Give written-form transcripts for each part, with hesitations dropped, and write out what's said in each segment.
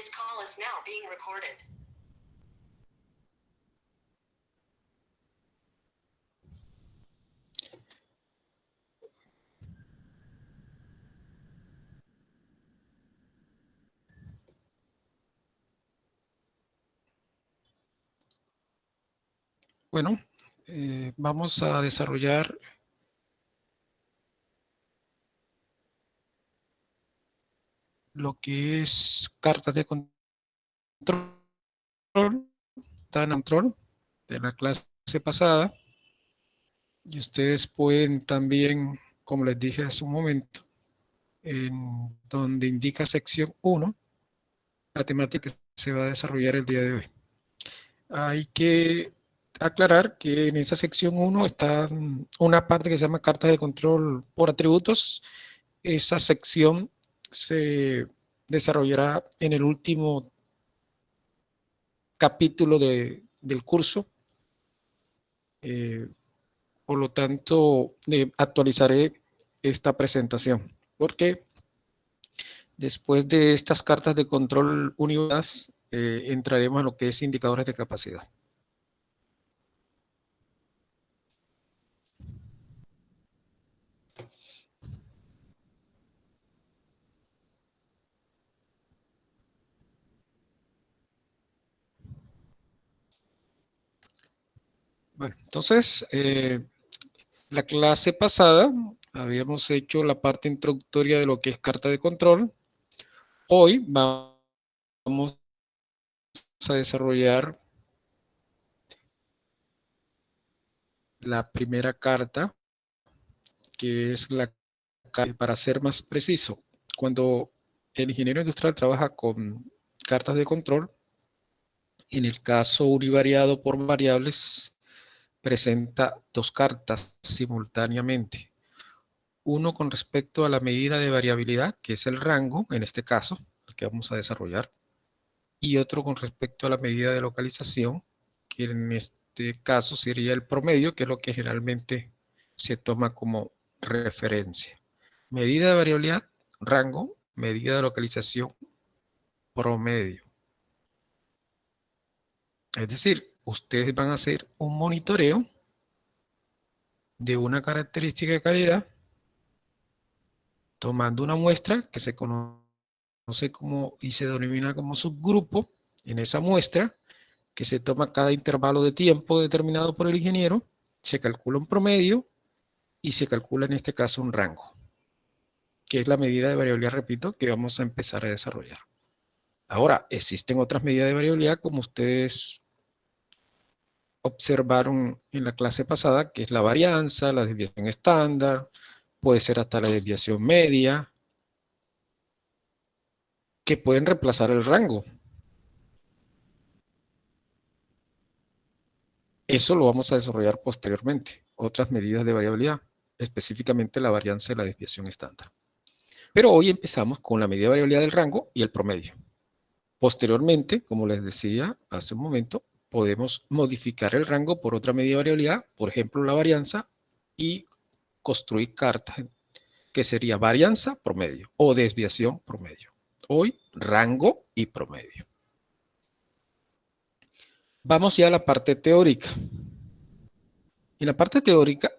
This call is now being recorded. Bueno, vamos a desarrollar lo que es cartas de control, control de la clase pasada. Y ustedes pueden también, como les dije hace un momento, en donde indica sección 1, la temática que se va a desarrollar el día de hoy. Hay que aclarar que en esa sección 1 está una parte que se llama cartas de control por atributos. Esa sección se desarrollará en el último capítulo del curso. Por lo tanto, actualizaré esta presentación, porque después de estas cartas de control unidas, entraremos en lo que es indicadores de capacidad. Bueno, entonces, la clase pasada habíamos hecho la parte introductoria de lo que es carta de control. Hoy vamos a desarrollar la primera carta, que es la carta, para ser más preciso, cuando el ingeniero industrial trabaja con cartas de control, en el caso univariado por variables, presenta dos cartas simultáneamente. Uno con respecto a la medida de variabilidad, que es el rango, en este caso, el que vamos a desarrollar, y otro con respecto a la medida de localización, que en este caso sería el promedio, que es lo que generalmente se toma como referencia. Medida de variabilidad, rango, medida de localización, promedio. Es decir, ustedes van a hacer un monitoreo de una característica de calidad tomando una muestra que se conoce como y se denomina como subgrupo. En esa muestra, que se toma cada intervalo de tiempo determinado por el ingeniero, se calcula un promedio y se calcula en este caso un rango, que es la medida de variabilidad, repito, que vamos a empezar a desarrollar. Ahora, existen otras medidas de variabilidad, como ustedes observaron en la clase pasada, que es la varianza, la desviación estándar, puede ser hasta la desviación media, que pueden reemplazar el rango. Eso lo vamos a desarrollar posteriormente, otras medidas de variabilidad, específicamente la varianza y la desviación estándar. Pero hoy empezamos con la medida de variabilidad del rango y el promedio. Posteriormente, como les decía hace un momento, podemos modificar el rango por otra medida de variabilidad, por ejemplo la varianza, y construir cartas que sería varianza promedio o desviación promedio. Hoy, rango y promedio. Vamos ya a la parte teórica. En la parte teórica,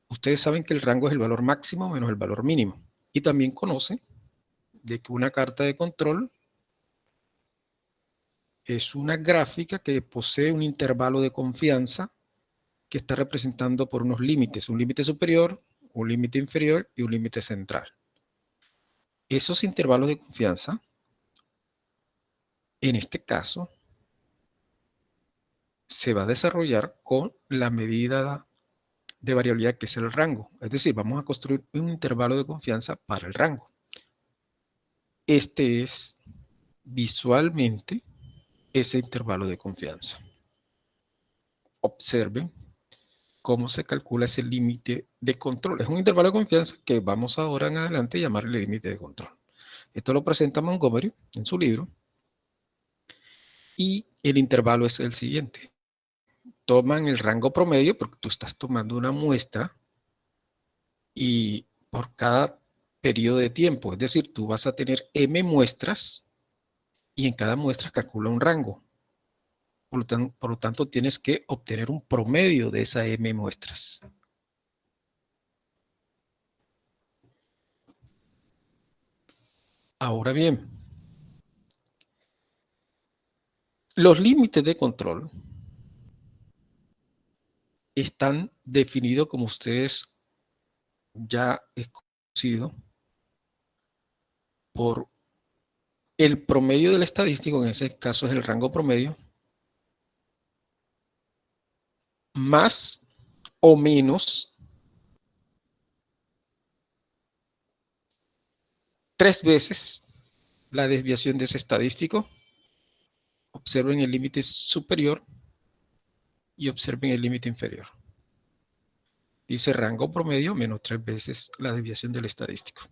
ustedes saben que el rango es el valor máximo menos el valor mínimo. Y también conocen de que una carta de control es una gráfica que posee un intervalo de confianza que está representando por unos límites, un límite superior, un límite inferior y un límite central. Esos intervalos de confianza, en este caso, se va a desarrollar con la medida de variabilidad que es el rango. Es decir, vamos a construir un intervalo de confianza para el rango. Este es visualmente ese intervalo de confianza. Observen cómo se calcula ese límite de control. Es un intervalo de confianza que vamos ahora en adelante a llamarle límite de control. Esto lo presenta Montgomery en su libro. Y el intervalo es el siguiente. Toman el rango promedio, porque tú estás tomando una muestra, y por cada periodo de tiempo. Es decir, tú vas a tener M muestras y en cada muestra calcula un rango. Por lo tanto, tienes que obtener un promedio de esa M muestras. Ahora bien, los límites de control están definidos, como ustedes ya han conocido, por el promedio del estadístico, en ese caso es el rango promedio, más o menos 3 veces la desviación de ese estadístico. Observen el límite superior y observen el límite inferior. Dice rango promedio menos 3 veces la desviación del estadístico.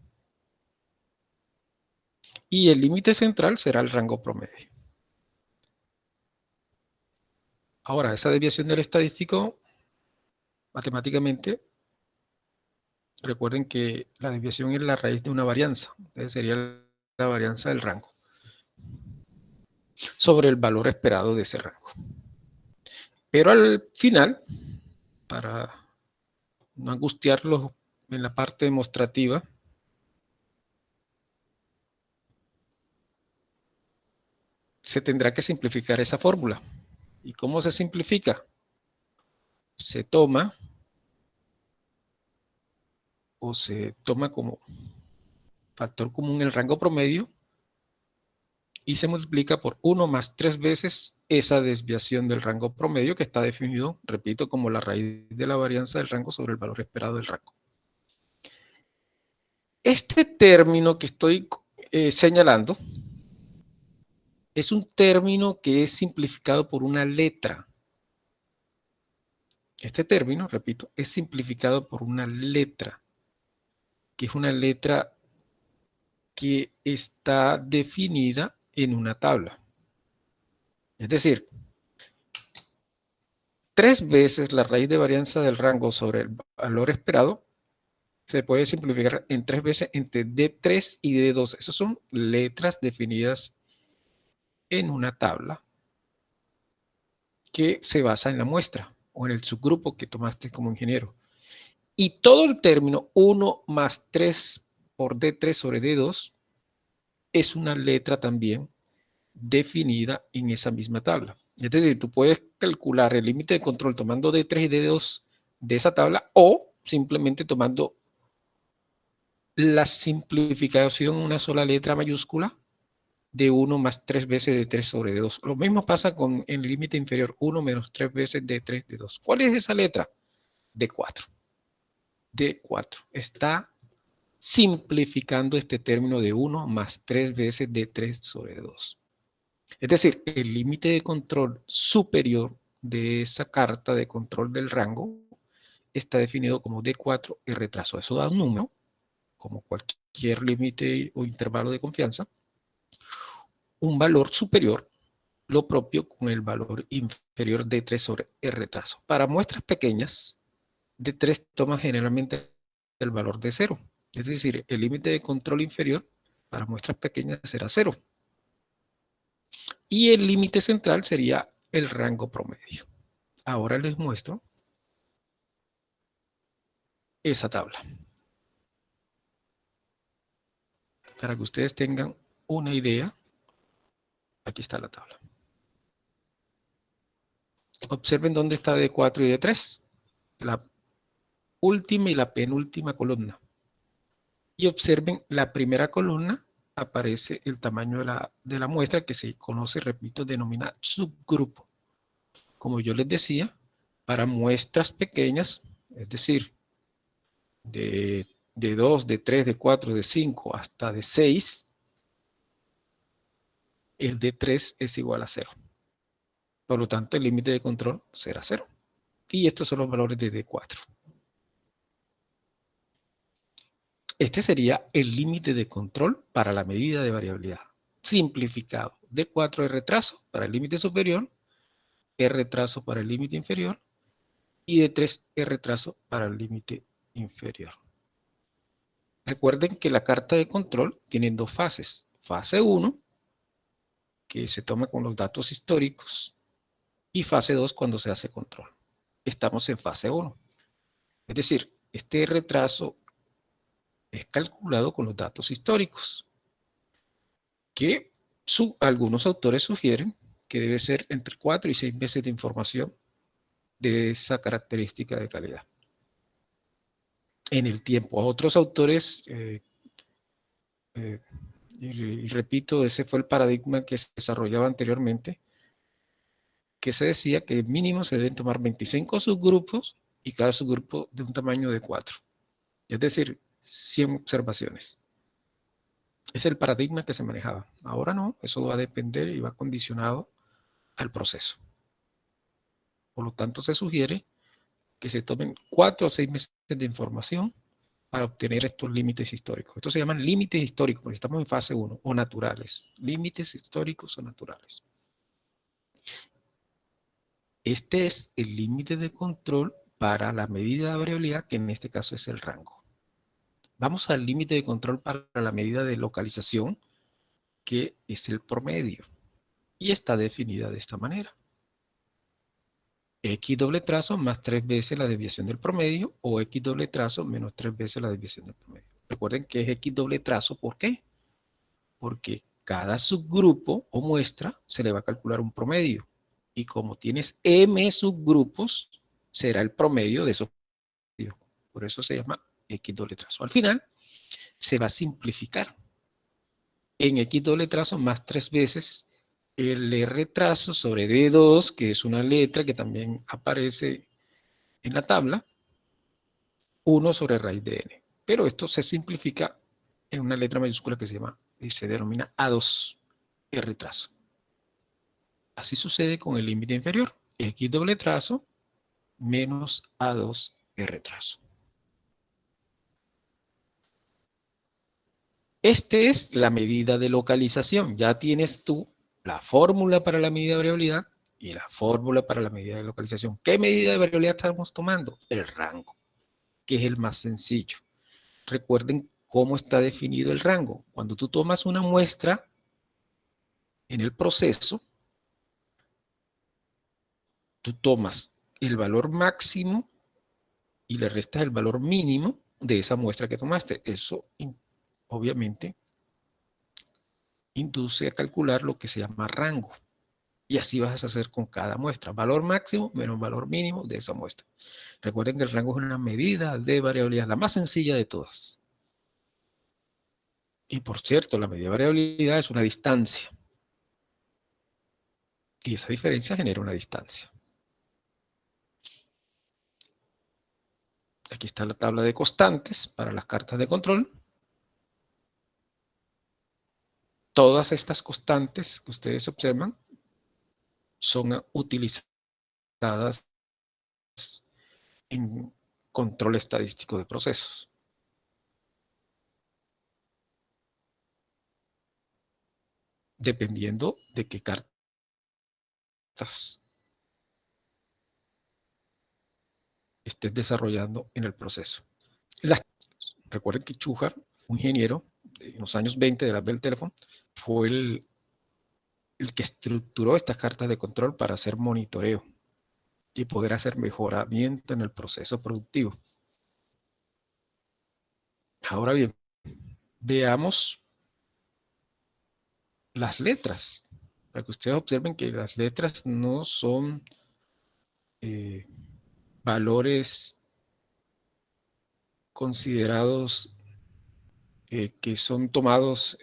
Y el límite central será el rango promedio. Ahora, esa desviación del estadístico, matemáticamente, recuerden que la desviación es la raíz de una varianza. Entonces sería la varianza del rango sobre el valor esperado de ese rango. Pero al final, para no angustiarlos en la parte demostrativa, se tendrá que simplificar esa fórmula. ¿Y cómo se simplifica? Se toma como factor común el rango promedio y se multiplica por 1 más 3 veces esa desviación del rango promedio que está definido, repito, como la raíz de la varianza del rango sobre el valor esperado del rango. Este término que estoy señalando es un término que es simplificado por una letra. Este término, repito, es simplificado por una letra, que es una letra que está definida en una tabla. Es decir, 3 veces la raíz de varianza del rango sobre el valor esperado se puede simplificar en 3 veces entre D3 y D2. Esas son letras definidas en una tabla que se basa en la muestra o en el subgrupo que tomaste como ingeniero. Y todo el término 1 más 3 por D3 sobre D2 es una letra también definida en esa misma tabla. Es decir, tú puedes calcular el límite de control tomando D3 y D2 de esa tabla o simplemente tomando la simplificación en una sola letra mayúscula de 1 más 3 veces D3 sobre D2. Lo mismo pasa con el límite inferior, 1 menos 3 veces D3, D2. ¿Cuál es esa letra? D4. D4. Está simplificando este término de 1 más 3 veces D3 sobre D2. Es decir, el límite de control superior de esa carta de control del rango está definido como D4 y retraso. Eso da un número, como cualquier límite o intervalo de confianza, un valor superior, lo propio con el valor inferior D3 sobre el retraso. Para muestras pequeñas, D3 toma generalmente el valor de 0. Es decir, el límite de control inferior para muestras pequeñas será 0. Y el límite central sería el rango promedio. Ahora les muestro esa tabla. Para que ustedes tengan una idea, aquí está la tabla. Observen dónde está D4 y D3. La última y la penúltima columna. Y observen la primera columna, aparece el tamaño de la muestra que se conoce, repito, denomina subgrupo. Como yo les decía, para muestras pequeñas, es decir, de 2, de 3, de 4, de 5 hasta de 6, el D3 es igual a 0. Por lo tanto, el límite de control será 0. Y estos son los valores de D4. Este sería el límite de control para la medida de variabilidad. Simplificado. D4 es retraso para el límite superior, es retraso para el límite inferior, y D3 es retraso para el límite inferior. Recuerden que la carta de control tiene dos fases. Fase 1, que se toma con los datos históricos, y fase 2 cuando se hace control. Estamos en fase 1. Es decir, este retraso es calculado con los datos históricos, que algunos autores sugieren que debe ser entre 4 y 6 meses de información de esa característica de calidad. En el tiempo, a otros autores, y repito, ese fue el paradigma que se desarrollaba anteriormente, que se decía que mínimo se deben tomar 25 subgrupos y cada subgrupo de un tamaño de 4. Es decir, 100 observaciones. Es el paradigma que se manejaba. Ahora no, eso va a depender y va condicionado al proceso. Por lo tanto, se sugiere que se tomen 4 o 6 meses de información para obtener estos límites históricos. Estos se llaman límites históricos, porque estamos en fase 1, o naturales. Límites históricos o naturales. Este es el límite de control para la medida de variabilidad, que en este caso es el rango. Vamos al límite de control para la medida de localización, que es el promedio. Y está definida de esta manera. X doble trazo más 3 veces la desviación del promedio, o X doble trazo menos 3 veces la desviación del promedio. Recuerden que es X doble trazo, ¿por qué? Porque cada subgrupo o muestra se le va a calcular un promedio. Y como tienes M subgrupos, será el promedio de esos. Por eso se llama X doble trazo. Al final, se va a simplificar en X doble trazo más 3 veces el R trazo sobre D2, que es una letra que también aparece en la tabla, 1 sobre raíz de n. Pero esto se simplifica en una letra mayúscula que se llama y se denomina A2, R trazo. Así sucede con el límite inferior, X doble trazo menos A2, R trazo. Esta es la medida de localización. Ya tienes tú la fórmula para la medida de variabilidad y la fórmula para la medida de localización. ¿Qué medida de variabilidad estamos tomando? El rango, que es el más sencillo. Recuerden cómo está definido el rango. Cuando tú tomas una muestra en el proceso, tú tomas el valor máximo y le restas el valor mínimo de esa muestra que tomaste. Eso, obviamente, induce a calcular lo que se llama rango. Y así vas a hacer con cada muestra. Valor máximo menos valor mínimo de esa muestra. Recuerden que el rango es una medida de variabilidad, la más sencilla de todas. Y por cierto, la medida de variabilidad es una distancia. Y esa diferencia genera una distancia. Aquí está la tabla de constantes para las cartas de control. Todas estas constantes que ustedes observan son utilizadas en control estadístico de procesos. Dependiendo de qué cartas estés desarrollando en el proceso. Recuerden que Schuhart, un ingeniero en los años 20 de la Bell Telephone, fue el que estructuró estas cartas de control para hacer monitoreo y poder hacer mejoramiento en el proceso productivo. Ahora bien, veamos las letras, para que ustedes observen que las letras no son valores considerados que son tomados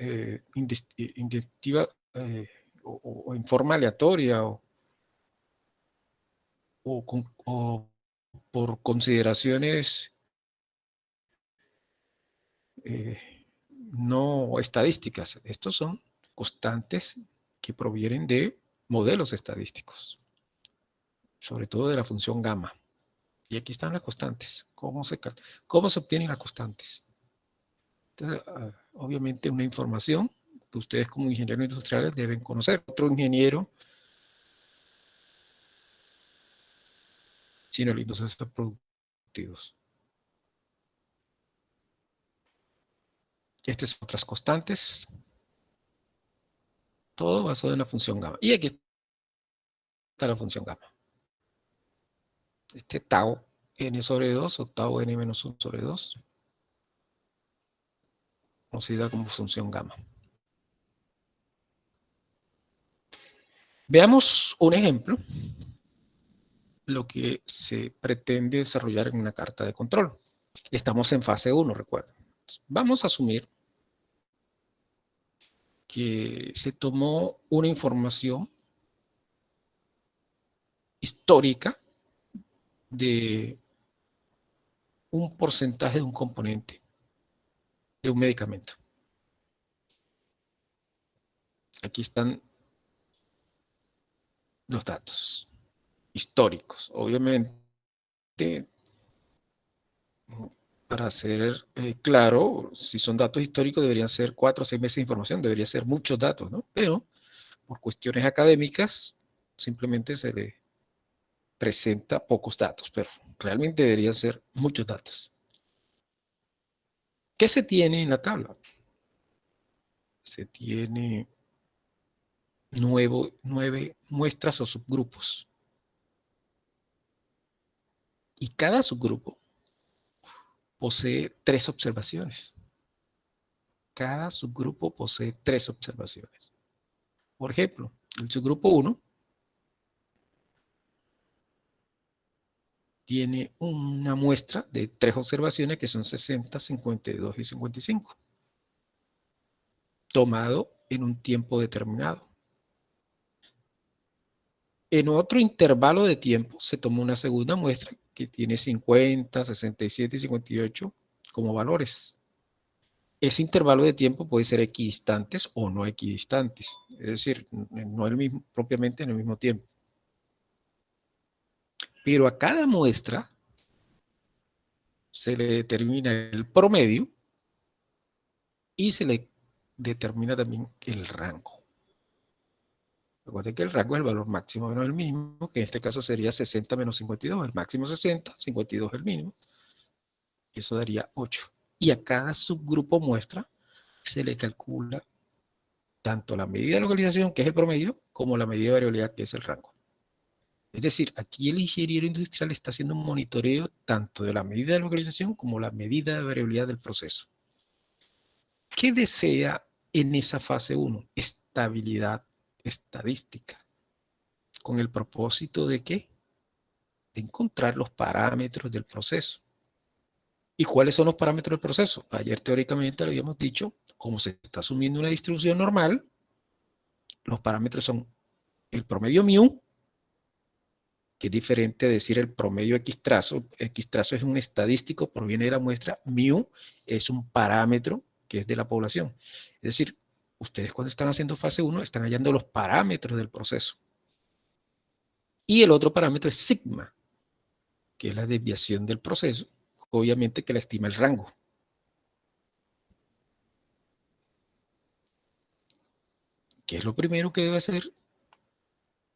o en forma aleatoria o por consideraciones no estadísticas. Estos son constantes que provienen de modelos estadísticos, sobre todo de la función gamma. Y aquí están las constantes. ¿Cómo se obtienen las constantes? Entonces, obviamente una información que ustedes como ingenieros industriales deben conocer. Otro ingeniero, sino los procesos productivos. Estas son otras constantes. Todo basado en la función gamma. Y aquí está la función gamma. Este tau n sobre 2 o tau n menos 1 sobre 2 considerada como función gamma. Veamos un ejemplo, lo que se pretende desarrollar en una carta de control. Estamos en fase 1, recuerden. Vamos a asumir que se tomó una información histórica de un porcentaje de un componente de un medicamento. Aquí están los datos históricos. Obviamente, para ser claro, si son datos históricos deberían ser 4 o 6 meses de información, debería ser muchos datos, ¿no? Pero por cuestiones académicas simplemente se le presenta pocos datos, pero realmente deberían ser muchos datos. ¿Qué se tiene en la tabla? Se tiene 9 muestras o subgrupos. Y cada subgrupo posee 3 observaciones. Cada subgrupo posee 3 observaciones. Por ejemplo, el subgrupo 1 tiene una muestra de 3 observaciones que son 60, 52 y 55, tomado en un tiempo determinado. En otro intervalo de tiempo se tomó una segunda muestra que tiene 50, 67 y 58 como valores. Ese intervalo de tiempo puede ser equidistantes o no equidistantes, es decir, no el mismo, propiamente en el mismo tiempo. Pero a cada muestra se le determina el promedio y se le determina también el rango. Recuerden que el rango es el valor máximo menos el mínimo, que en este caso sería 60 menos 52, el máximo 60, 52 el mínimo, y eso daría 8. Y a cada subgrupo muestra se le calcula tanto la medida de localización, que es el promedio, como la medida de variabilidad, que es el rango. Es decir, aquí el ingeniero industrial está haciendo un monitoreo tanto de la medida de localización como la medida de variabilidad del proceso. ¿Qué desea en esa fase 1? Estabilidad estadística. ¿Con el propósito de qué? De encontrar los parámetros del proceso. ¿Y cuáles son los parámetros del proceso? Ayer teóricamente lo habíamos dicho, como se está asumiendo una distribución normal, los parámetros son el promedio mu, que es diferente a decir el promedio X trazo. X trazo es un estadístico, proviene de la muestra. Mu es un parámetro que es de la población. Es decir, ustedes cuando están haciendo fase 1 están hallando los parámetros del proceso. Y el otro parámetro es sigma, que es la desviación del proceso, obviamente que la estima el rango. ¿Qué es lo primero que debe hacer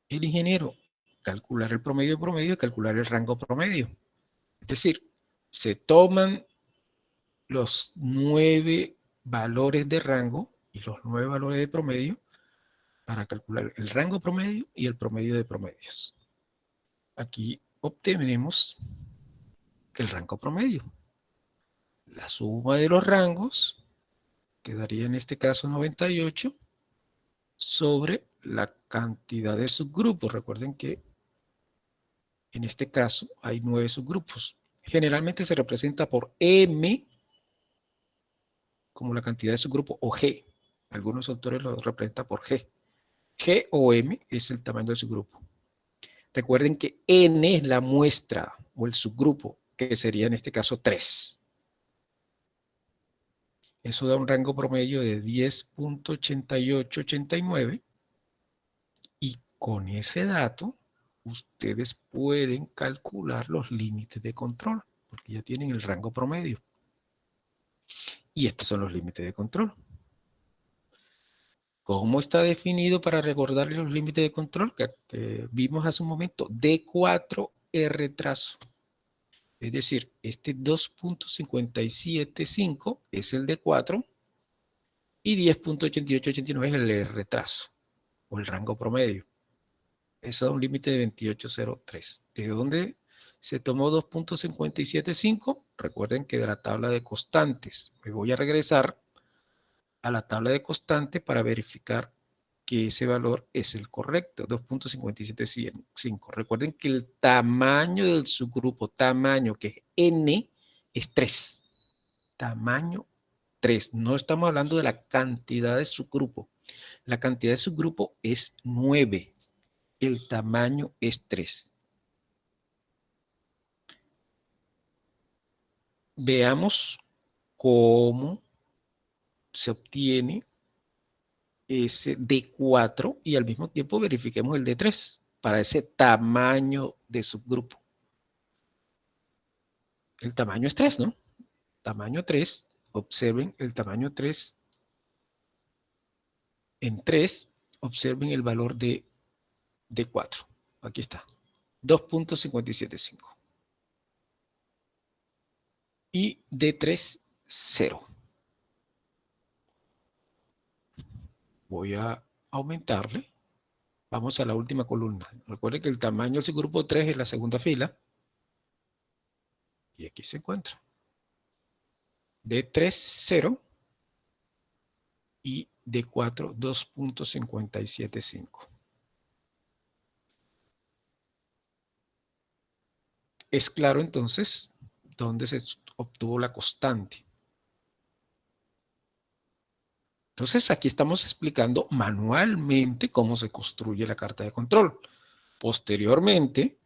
el ingeniero? Calcular el promedio de promedio y calcular el rango promedio. Es decir, se toman los 9 valores de rango y los 9 valores de promedio para calcular el rango promedio y el promedio de promedios. Aquí obtenemos el rango promedio. La suma de los rangos quedaría en este caso 98 sobre la cantidad de subgrupos. Recuerden que en este caso hay 9 subgrupos. Generalmente se representa por M como la cantidad de subgrupos o G. Algunos autores lo representan por G. G o M es el tamaño del subgrupo. Recuerden que N es la muestra o el subgrupo, que sería en este caso 3. Eso da un rango promedio de 10.8889 y con ese dato ustedes pueden calcular los límites de control, porque ya tienen el rango promedio. Y estos son los límites de control. ¿Cómo está definido para recordarles los límites de control? Que vimos hace un momento, D4R trazo. Es decir, este 2.575 es el D4 Y 10.8889 es el retraso o el rango promedio. Eso da un límite de 28.03. ¿De dónde se tomó 2.575? Recuerden que de la tabla de constantes. Me voy a regresar a la tabla de constantes para verificar que ese valor es el correcto, 2.575. Recuerden que el tamaño del subgrupo, tamaño que es n, es 3. Tamaño 3. No estamos hablando de la cantidad de subgrupo. La cantidad de subgrupo es 9. El tamaño es 3. Veamos cómo se obtiene ese D4 y al mismo tiempo verifiquemos el D3 para ese tamaño de subgrupo. El tamaño es 3, ¿no? Tamaño 3, observen el tamaño 3. En 3, observen el valor de D4. Aquí está, 2.575. Y D3, 0. Voy a aumentarle. Vamos a la última columna. Recuerden que el tamaño del subgrupo 3 es la segunda fila. Y aquí se encuentra. D3, 0. Y D4, 2.575. Es claro entonces dónde se obtuvo la constante. Entonces aquí estamos explicando manualmente cómo se construye la carta de control. Posteriormente,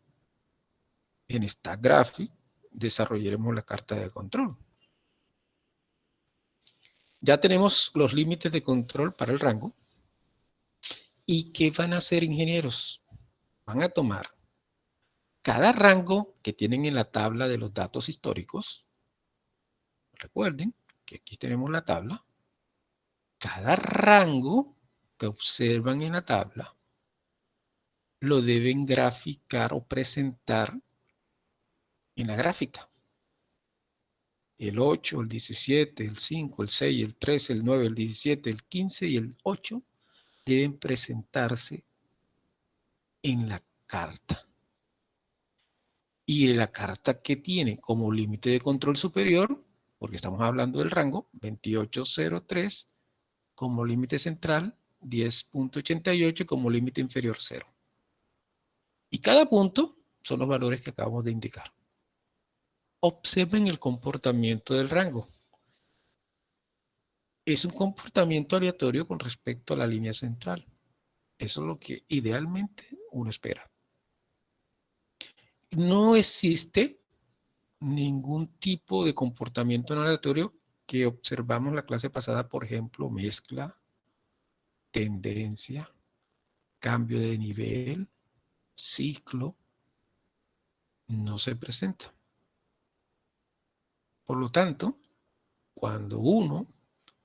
en esta gráfica, desarrollaremos la carta de control. Ya tenemos los límites de control para el rango. ¿Y qué van a hacer, ingenieros? Van a tomar cada rango que tienen en la tabla de los datos históricos. Recuerden que aquí tenemos la tabla. Cada rango que observan en la tabla lo deben graficar o presentar en la gráfica. El 8, el 17, el 5, el 6, el 13, el 9, el 17, el 15 y el 8 deben presentarse en la carta. Y la carta que tiene como límite de control superior, porque estamos hablando del rango, 2803, como límite central, 10.88 como límite inferior 0. Y cada punto son los valores que acabamos de indicar. Observen el comportamiento del rango. Es un comportamiento aleatorio con respecto a la línea central. Eso es lo que idealmente uno espera. No existe ningún tipo de comportamiento no aleatorio que observamos en la clase pasada, por ejemplo, mezcla, tendencia, cambio de nivel, ciclo, no se presenta. Por lo tanto, cuando uno,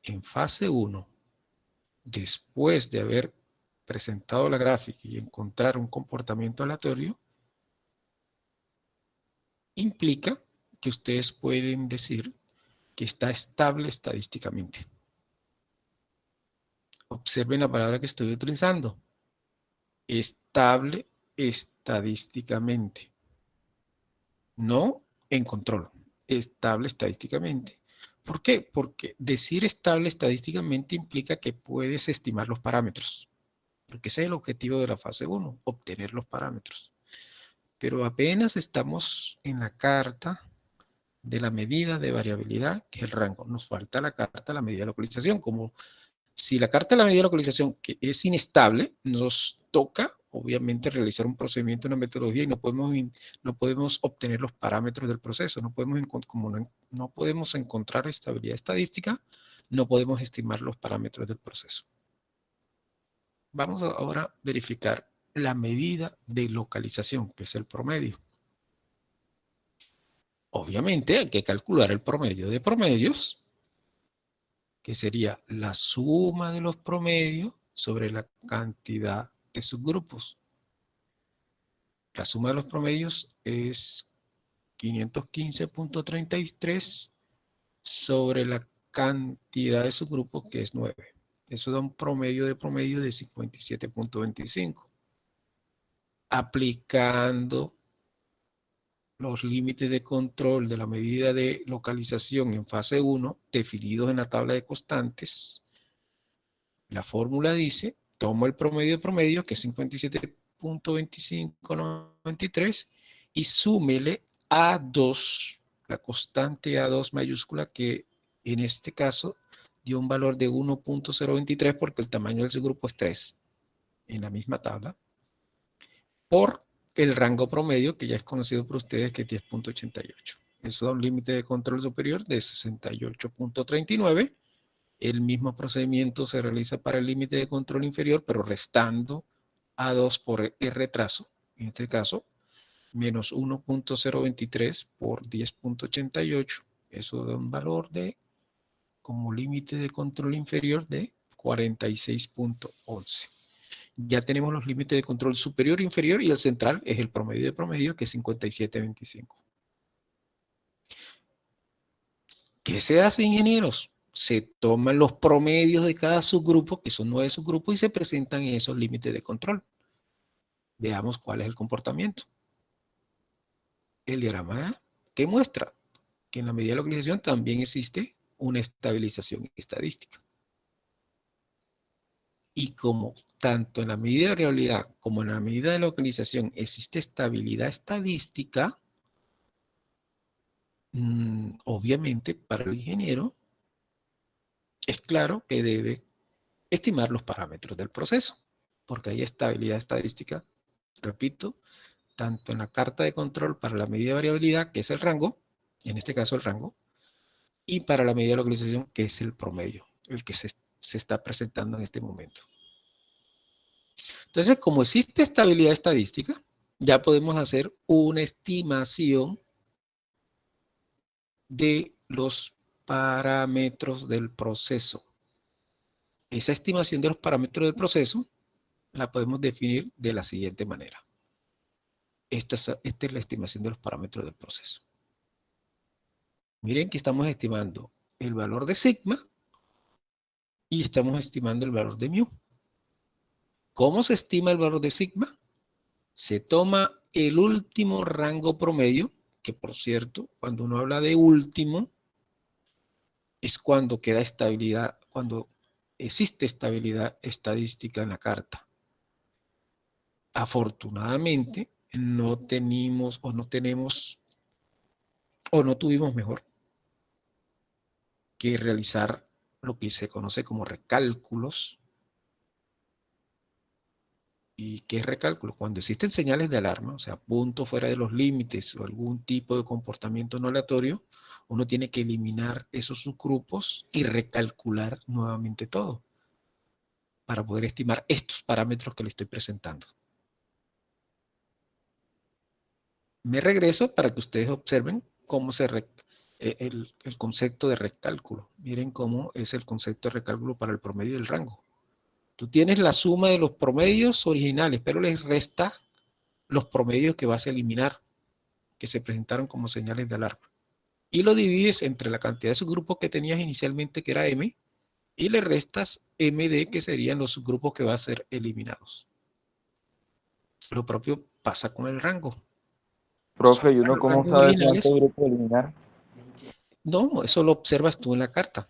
en fase 1, después de haber presentado la gráfica y encontrar un comportamiento aleatorio, implica que ustedes pueden decir que está estable estadísticamente. Observen la palabra que estoy utilizando. Estable estadísticamente. No en control. Estable estadísticamente. ¿Por qué? Porque decir estable estadísticamente implica que puedes estimar los parámetros. Porque ese es el objetivo de la fase 1, obtener los parámetros. Pero apenas estamos en la carta de la medida de variabilidad, que es el rango. Nos falta la carta de la medida de localización. Como si la carta de la medida de localización que es inestable, nos toca, obviamente, realizar un procedimiento, una metodología, y no podemos obtener los parámetros del proceso. Como no podemos encontrar estabilidad estadística, no podemos estimar los parámetros del proceso. Vamos ahora a verificar la medida de localización, que es el promedio. Obviamente hay que calcular el promedio de promedios, que sería la suma de los promedios sobre la cantidad de subgrupos. La suma de los promedios es 515.33 sobre la cantidad de subgrupos, que es 9. Eso da un promedio de 57.25. Aplicando los límites de control de la medida de localización en fase 1, definidos en la tabla de constantes, la fórmula dice, tomo el promedio de promedio, que es 57.2593, y súmele A2, la constante A2 mayúscula, que en este caso dio un valor de 1.023, porque el tamaño del subgrupo es 3, en la misma tabla, por el rango promedio, que ya es conocido por ustedes, que es 10.88. Eso da un límite de control superior de 68.39. El mismo procedimiento se realiza para el límite de control inferior, pero restando A2 por el retraso. En este caso, menos 1.023 por 10.88. Eso da un valor de, como límite de control inferior, de 46.11. Ya tenemos los límites de control superior e inferior, y el central es el promedio de promedio, que es 57.25. ¿Qué se hace, ingenieros? Se toman los promedios de cada subgrupo, que son 9 subgrupos, y se presentan esos límites de control. Veamos cuál es el comportamiento. El diagrama A, ¿qué muestra? Que en la medida de localización también existe una estabilización estadística. Y como tanto en la medida de variabilidad como en la medida de localización existe estabilidad estadística, obviamente para el ingeniero es claro que debe estimar los parámetros del proceso, porque hay estabilidad estadística, repito, tanto en la carta de control para la medida de variabilidad, que es el rango, en este caso el rango, y para la medida de localización, que es el promedio, el que se está presentando en este momento. Entonces, como existe estabilidad estadística, ya podemos hacer una estimación de los parámetros del proceso. Esa estimación de los parámetros del proceso la podemos definir de la siguiente manera. Esta es la estimación de los parámetros del proceso. Miren que estamos estimando el valor de sigma y estamos estimando el valor de mu. ¿Cómo se estima el valor de sigma? Se toma el último rango promedio, que por cierto, cuando uno habla de último, es cuando queda estabilidad, cuando existe estabilidad estadística en la carta. Afortunadamente, no tenemos o no tuvimos mejor que realizar lo que se conoce como recálculos. ¿Y qué es recálculo? Cuando existen señales de alarma, o sea, puntos fuera de los límites o algún tipo de comportamiento no aleatorio, uno tiene que eliminar esos subgrupos y recalcular nuevamente todo para poder estimar estos parámetros que le estoy presentando. Me regreso para que ustedes observen cómo el concepto de recálculo. Miren cómo es el concepto de recálculo para el promedio del rango. Tú tienes la suma de los promedios originales, pero les resta los promedios que vas a eliminar, que se presentaron como señales de alarma. Y lo divides entre la cantidad de subgrupos que tenías inicialmente, que era M, y le restas MD, que serían los subgrupos que van a ser eliminados. Lo propio pasa con el rango. Profe, ¿y uno Los cómo rangos sabe cuánto originales, grupo eliminar? no, eso lo observas tú en la carta.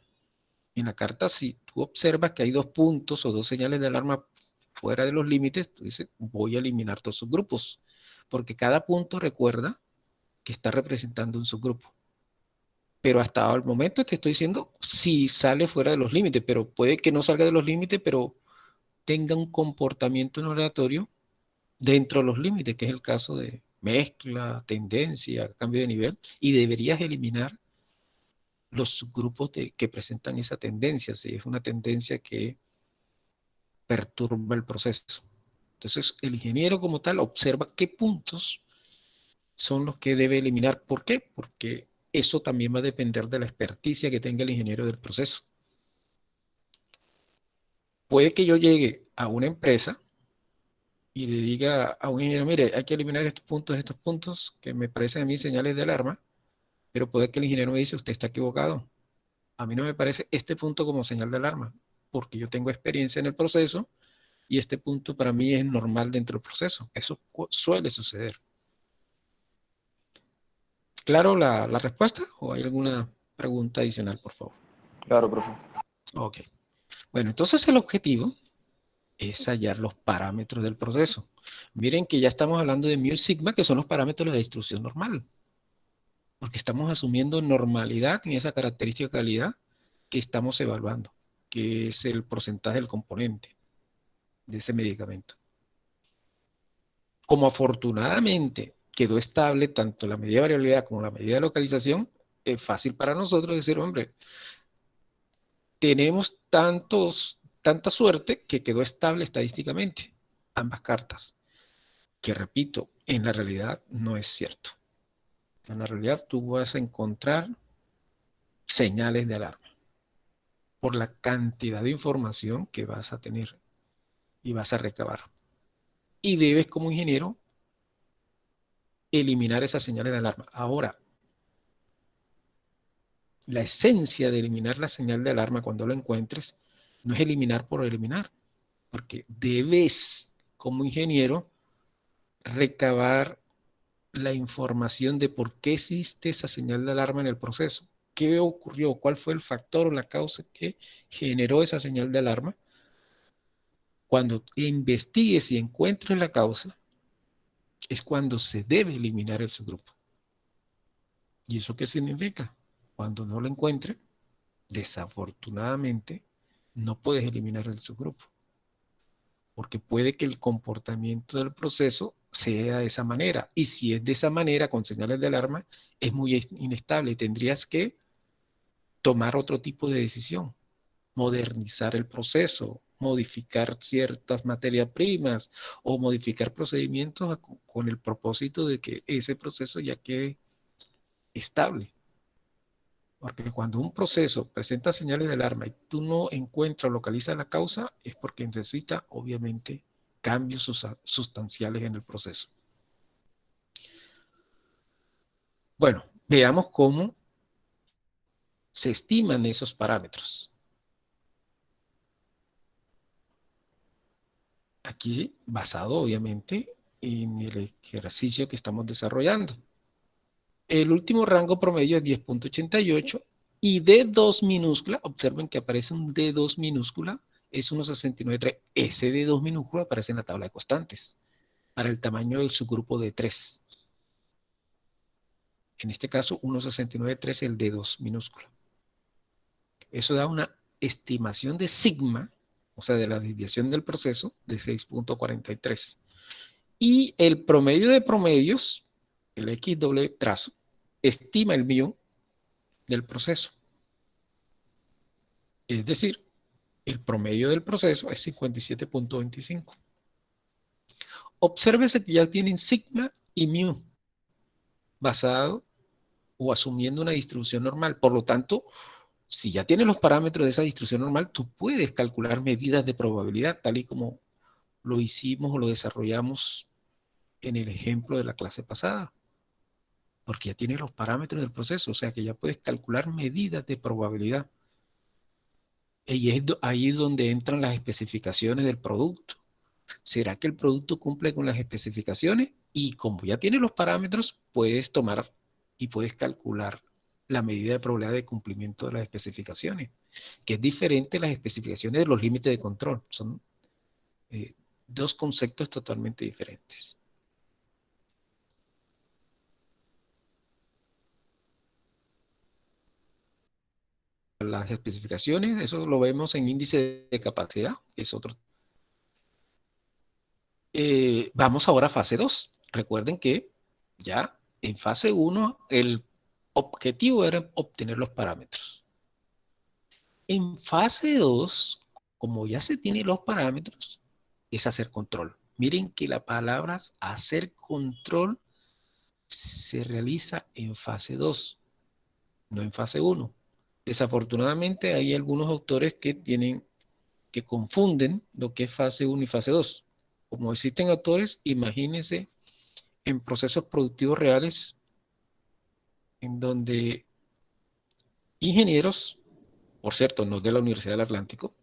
En la carta, si tú observas que hay 2 puntos o 2 señales de alarma fuera de los límites, tú dices, voy a eliminar todos sus grupos. Porque cada punto recuerda que está representando un subgrupo. Pero hasta el momento te estoy diciendo si sale fuera de los límites, pero puede que no salga de los límites, pero tenga un comportamiento no aleatorio dentro de los límites, que es el caso de mezcla, tendencia, cambio de nivel, y deberías eliminar los subgrupos que presentan esa tendencia, si es una tendencia que perturba el proceso. Entonces, el ingeniero como tal observa qué puntos son los que debe eliminar. ¿Por qué? Porque eso también va a depender de la experticia que tenga el ingeniero del proceso. Puede que yo llegue a una empresa y le diga a un ingeniero, mire, hay que eliminar estos puntos que me parecen a mí señales de alarma, pero puede que el ingeniero me dice, usted está equivocado. a mí no me parece este punto como señal de alarma, porque yo tengo experiencia en el proceso y este punto para mí es normal dentro del proceso. Eso suele suceder. ¿Claro la respuesta o hay alguna pregunta adicional, por favor? Claro, profe. Ok. Bueno, entonces el objetivo es hallar los parámetros del proceso. Miren que ya estamos hablando de mu sigma, que son los parámetros de la distribución normal, porque estamos asumiendo normalidad en esa característica de calidad que estamos evaluando, que es el porcentaje del componente de ese medicamento. Como afortunadamente quedó estable tanto la medida de variabilidad como la medida de localización, es fácil para nosotros decir, hombre, tenemos tanta suerte que quedó estable estadísticamente ambas cartas. Que repito, en la realidad no es cierto. En la realidad tú vas a encontrar señales de alarma por la cantidad de información que vas a tener y vas a recabar. Y debes como ingeniero eliminar esas señales de alarma. Ahora, la esencia de eliminar la señal de alarma cuando lo encuentres no es eliminar por eliminar, porque debes como ingeniero recabar la información de por qué existe esa señal de alarma en el proceso. ¿Qué ocurrió? ¿Cuál fue el factor o la causa que generó esa señal de alarma? Cuando investigues y encuentres la causa, es cuando se debe eliminar el subgrupo. ¿Y eso qué significa? Cuando no lo encuentre, desafortunadamente, no puedes eliminar el subgrupo, porque puede que el comportamiento del proceso sea de esa manera. Y si es de esa manera, con señales de alarma, es muy inestable. Tendrías que tomar otro tipo de decisión, modernizar el proceso, modificar ciertas materias primas o modificar procedimientos con el propósito de que ese proceso ya quede estable. Porque cuando un proceso presenta señales de alarma y tú no encuentras o localizas la causa, es porque necesita, obviamente, cambios sustanciales en el proceso. Bueno, veamos cómo se estiman esos parámetros. Aquí, basado, obviamente, en el ejercicio que estamos desarrollando. El último rango promedio es 10.88 y D2 minúscula, observen que aparece un D2 minúscula, es 1,69,3. Ese D2 minúscula aparece en la tabla de constantes para el tamaño del subgrupo de 3. En este caso, 1,69,3 el D2 minúscula. Eso da una estimación de sigma, o sea, de la desviación del proceso, de 6.43. Y el promedio de promedios, el X doble trazo, estima el mu del proceso. Es decir, el promedio del proceso es 57.25. Obsérvese que ya tienen sigma y mu basado o asumiendo una distribución normal. Por lo tanto, si ya tienes los parámetros de esa distribución normal, tú puedes calcular medidas de probabilidad, tal y como lo hicimos o lo desarrollamos en el ejemplo de la clase pasada. Porque ya tienes los parámetros del proceso, o sea que ya puedes calcular medidas de probabilidad. Y es ahí donde entran las especificaciones del producto. ¿Será que el producto cumple con las especificaciones? Y como ya tiene los parámetros, puedes tomar y puedes calcular la medida de probabilidad de cumplimiento de las especificaciones, que es diferente a las especificaciones de los límites de control. Son dos conceptos totalmente diferentes. Las especificaciones, eso lo vemos en índice de capacidad, que es otro. Vamos ahora a fase 2. Recuerden que ya en fase 1 el objetivo era obtener los parámetros. En fase 2, como ya se tienen los parámetros, es hacer control. Miren que la palabra hacer control se realiza en fase 2, no en fase 1. Desafortunadamente hay algunos autores que confunden lo que es fase 1 y fase 2. Como existen autores, imagínense en procesos productivos reales en donde ingenieros por cierto, no de la Universidad del Atlántico,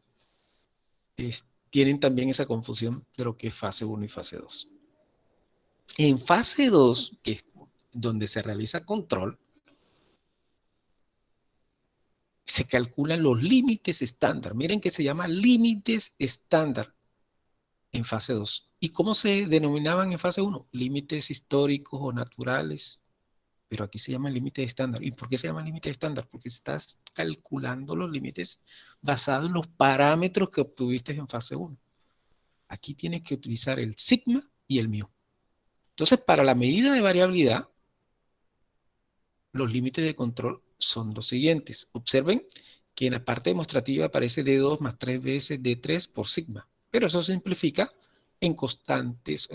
tienen también esa confusión de lo que es fase 1 y fase 2. En fase 2, que es donde se realiza control, se calculan los límites estándar. Miren que se llama límites estándar en fase 2. ¿Y cómo se denominaban en fase 1? Límites históricos o naturales. Pero aquí se llama límite estándar. ¿Y por qué se llama límite estándar? Porque estás calculando los límites basados en los parámetros que obtuviste en fase 1. Aquí tienes que utilizar el sigma y el mu. Entonces, para la medida de variabilidad, los límites de control son los siguientes. Observen que en la parte demostrativa aparece D2 más 3 veces D3 por sigma. Pero eso se simplifica en constantes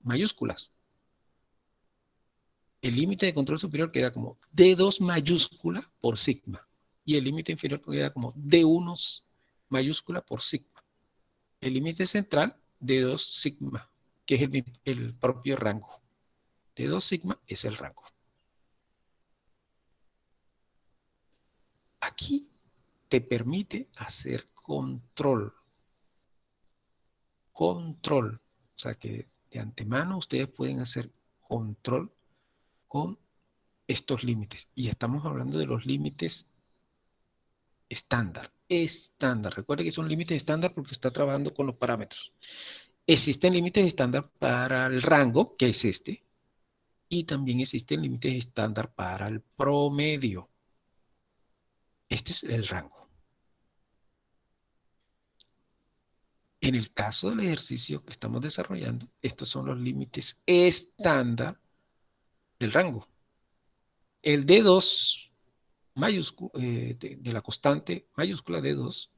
mayúsculas. El límite de control superior queda como D2 mayúscula por sigma. Y el límite inferior queda como D1 mayúscula por sigma. El límite central, D2 sigma, que es el propio rango. D2 sigma es el rango. Aquí te permite hacer control. Control. O sea que de antemano ustedes pueden hacer control con estos límites. Y estamos hablando de los límites estándar. Estándar. Recuerde que son límites estándar porque está trabajando con los parámetros. Existen límites estándar para el rango, que es este. Y también existen límites estándar para el promedio. Este es el rango. En el caso del ejercicio que estamos desarrollando, estos son los límites estándar del rango. El D2 mayúscula, de la constante mayúscula D2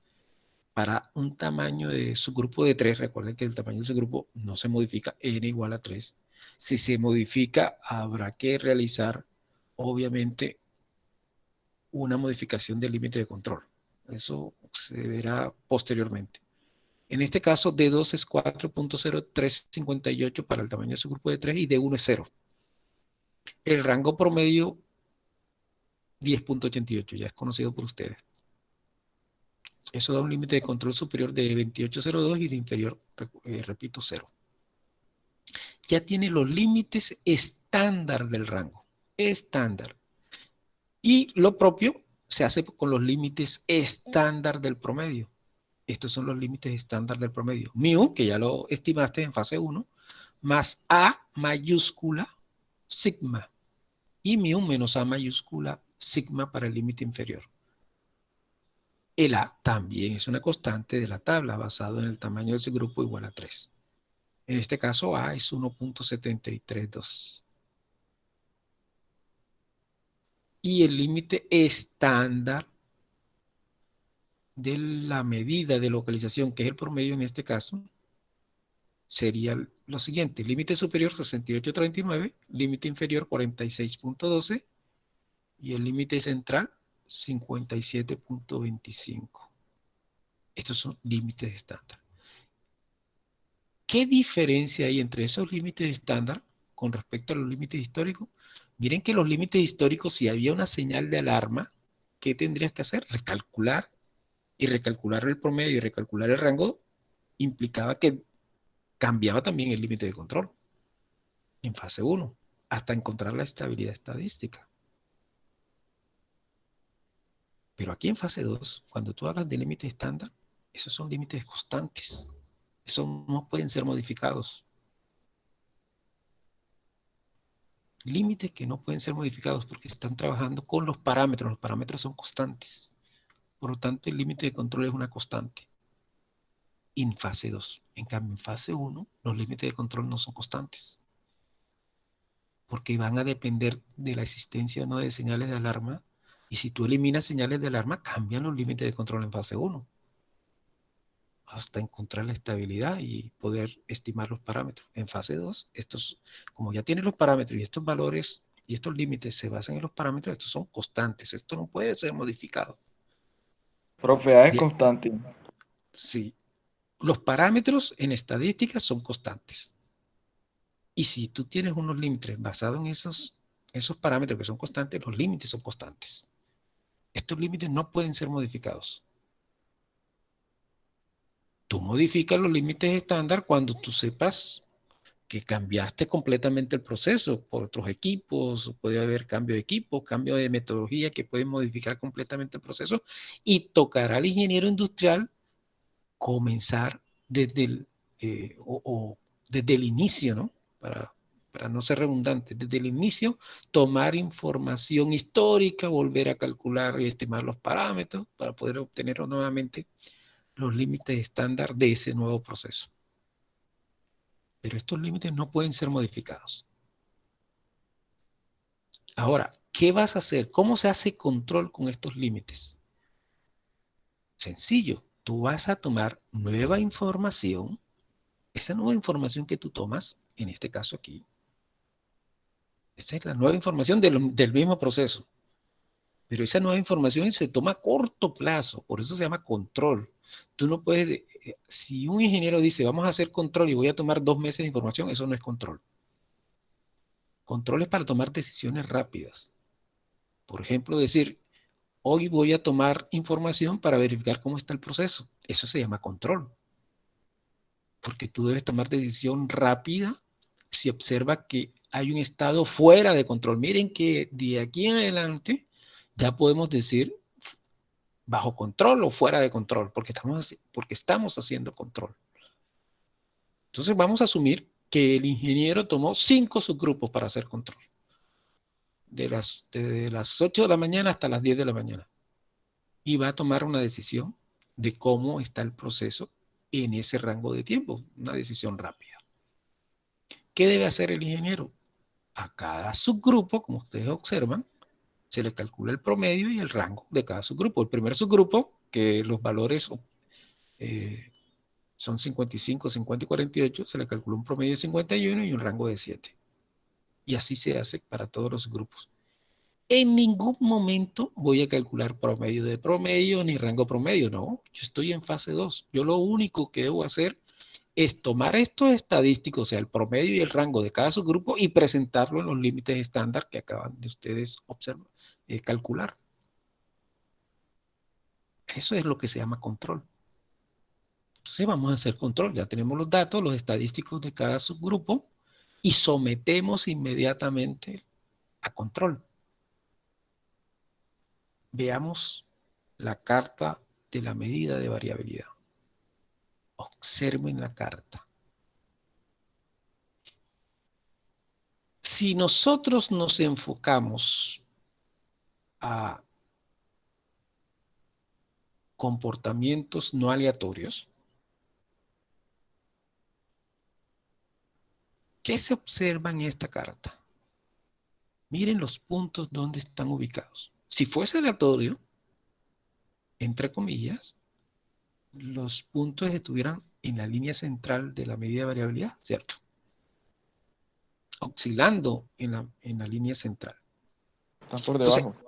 para un tamaño de subgrupo de 3, recuerden que el tamaño de subgrupo no se modifica, n igual a 3. Si se modifica, habrá que realizar, obviamente, una modificación del límite de control. Eso se verá posteriormente. En este caso, D2 es 4.0358 para el tamaño de su grupo de 3 y D1 es 0. El rango promedio, 10.88, ya es conocido por ustedes. Eso da un límite de control superior de 28.02 y de inferior, repito, 0. Ya tiene los límites estándar del rango. Estándar. Y lo propio se hace con los límites estándar del promedio. Estos son los límites estándar del promedio. Mu, que ya lo estimaste en fase 1, más A mayúscula sigma. Y mu menos A mayúscula sigma para el límite inferior. El A también es una constante de la tabla basado en el tamaño de ese grupo igual a 3. En este caso A es 1.732. Y el límite estándar de la medida de localización, que es el promedio en este caso, sería lo siguiente. Límite superior 68.39, límite inferior 46.12 y el límite central 57.25. Estos son límites estándar. ¿Qué diferencia hay entre esos límites estándar con respecto a los límites históricos? Miren que los límites históricos, si había una señal de alarma, ¿qué tendrías que hacer? Recalcular. Y recalcular el promedio y recalcular el rango implicaba que cambiaba también el límite de control en fase 1 hasta encontrar la estabilidad estadística. Pero aquí en fase 2, cuando tú hablas de límite estándar, esos son límites constantes. Esos no pueden ser modificados. Límites que no pueden ser modificados porque están trabajando con los parámetros. Los parámetros son constantes. Por lo tanto, el límite de control es una constante. En fase 2. En cambio, en fase 1, los límites de control no son constantes. Porque van a depender de la existencia o no de señales de alarma. Y si tú eliminas señales de alarma, cambian los límites de control en fase 1. Hasta encontrar la estabilidad y poder estimar los parámetros. En fase 2, estos, como ya tienen los parámetros y estos valores y estos límites se basan en los parámetros, estos son constantes. Esto no puede ser modificado. Profe, A es Bien. constante. Sí. Los parámetros en estadística son constantes. Y si tú tienes unos límites basados en esos parámetros que son constantes, los límites son constantes. Estos límites no pueden ser modificados. Tú modificas los límites estándar cuando tú sepas que cambiaste completamente el proceso por otros equipos, o puede haber cambio de equipo, cambio de metodología que pueden modificar completamente el proceso, y tocará al ingeniero industrial comenzar desde desde el inicio, ¿no? Para no ser redundante, desde el inicio, tomar información histórica, volver a calcular y estimar los parámetros para poder obtener nuevamente los límites estándar de ese nuevo proceso. Pero estos límites no pueden ser modificados. Ahora, ¿qué vas a hacer? ¿Cómo se hace control con estos límites? Sencillo, tú vas a tomar nueva información. Esa nueva información que tú tomas, en este caso aquí, esta es la nueva información del mismo proceso. Pero esa nueva información se toma a corto plazo, por eso se llama control. Tú no puedes, si un ingeniero dice, vamos a hacer control y voy a tomar 2 meses de información, eso no es control. Control es para tomar decisiones rápidas. Por ejemplo, decir, hoy voy a tomar información para verificar cómo está el proceso. Eso se llama control. Porque tú debes tomar decisión rápida si observa que hay un estado fuera de control. Miren que de aquí en adelante ya podemos decir bajo control o fuera de control, porque estamos haciendo control. Entonces vamos a asumir que el ingeniero tomó 5 subgrupos para hacer control. De las 8 de la mañana hasta las 10 de la mañana. Y va a tomar una decisión de cómo está el proceso en ese rango de tiempo. Una decisión rápida. ¿Qué debe hacer el ingeniero? A cada subgrupo, como ustedes observan, se le calcula el promedio y el rango de cada subgrupo. El primer subgrupo, que los valores son 55, 50 y 48, se le calcula un promedio de 51 y un rango de 7. Y así se hace para todos los grupos. En ningún momento voy a calcular promedio de promedio ni rango promedio, no. Yo estoy en fase 2. Yo lo único que debo hacer es tomar estos estadísticos, o sea, el promedio y el rango de cada subgrupo y presentarlo en los límites estándar que acaban de ustedes observar, calcular. Eso es lo que se llama control. Entonces vamos a hacer control. Ya tenemos los datos, los estadísticos de cada subgrupo y sometemos inmediatamente a control. Veamos la carta de la medida de variabilidad. Observen la carta. Si nosotros nos enfocamos a comportamientos no aleatorios, ¿qué se observa en esta carta? Miren los puntos donde están ubicados. Si fuese aleatorio, entre comillas, los puntos estuvieran en la línea central de la medida de variabilidad, ¿cierto? Oscilando en la línea central. Están por debajo. Entonces,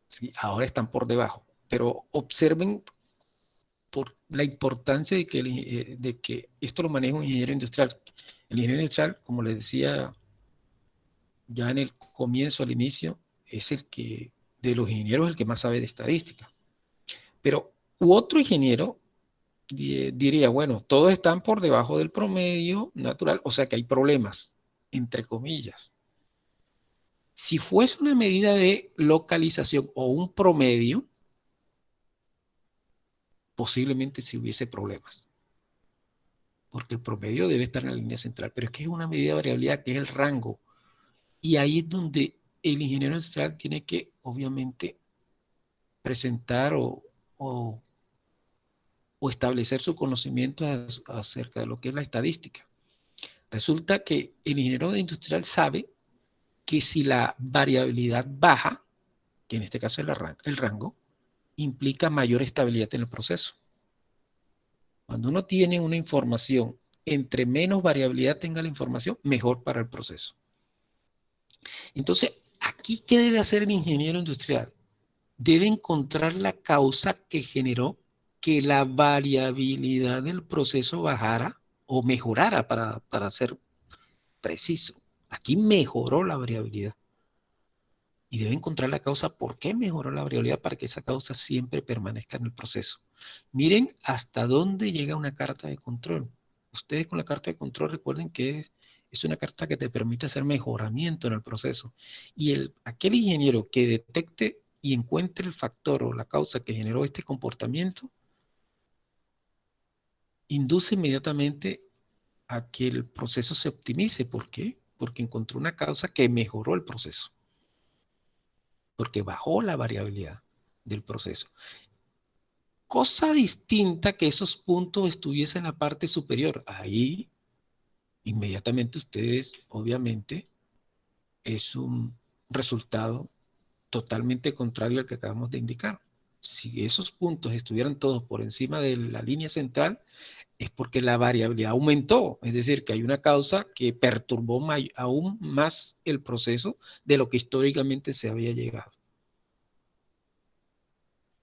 sí, ahora están por debajo, pero observen por la importancia de que esto lo maneja un ingeniero industrial. El ingeniero industrial, como les decía ya en el comienzo, al inicio, es el que, de los ingenieros, el que más sabe de estadística. Pero otro ingeniero diría, bueno, todos están por debajo del promedio natural, o sea que hay problemas, entre comillas. Si fuese una medida de localización o un promedio, posiblemente si hubiese problemas. Porque el promedio debe estar en la línea central, pero es que es una medida de variabilidad que es el rango. Y ahí es donde el ingeniero industrial tiene que, obviamente, presentar o establecer su conocimiento acerca de lo que es la estadística. Resulta que el ingeniero industrial sabe que si la variabilidad baja, que en este caso es el rango, implica mayor estabilidad en el proceso. Cuando uno tiene una información, entre menos variabilidad tenga la información, mejor para el proceso. Entonces, aquí, ¿qué debe hacer el ingeniero industrial? Debe encontrar la causa que generó que la variabilidad del proceso bajara o mejorara, para ser preciso. Aquí mejoró la variabilidad. y debe encontrar la causa por qué mejoró la variabilidad para que esa causa siempre permanezca en el proceso. Miren hasta dónde llega una carta de control. Ustedes con la carta de control recuerden que es una carta que te permite hacer mejoramiento en el proceso. Y aquel ingeniero que detecte y encuentre el factor o la causa que generó este comportamiento, induce inmediatamente a que el proceso se optimice. ¿Por qué? Porque encontró una causa que mejoró el proceso. Porque bajó la variabilidad del proceso. Cosa distinta que esos puntos estuviesen en la parte superior. Ahí, inmediatamente ustedes, obviamente, es un resultado totalmente contrario al que acabamos de indicar. Si esos puntos estuvieran todos por encima de la línea central, es porque la variabilidad aumentó. Es decir, que hay una causa que perturbó aún más el proceso de lo que históricamente se había llegado.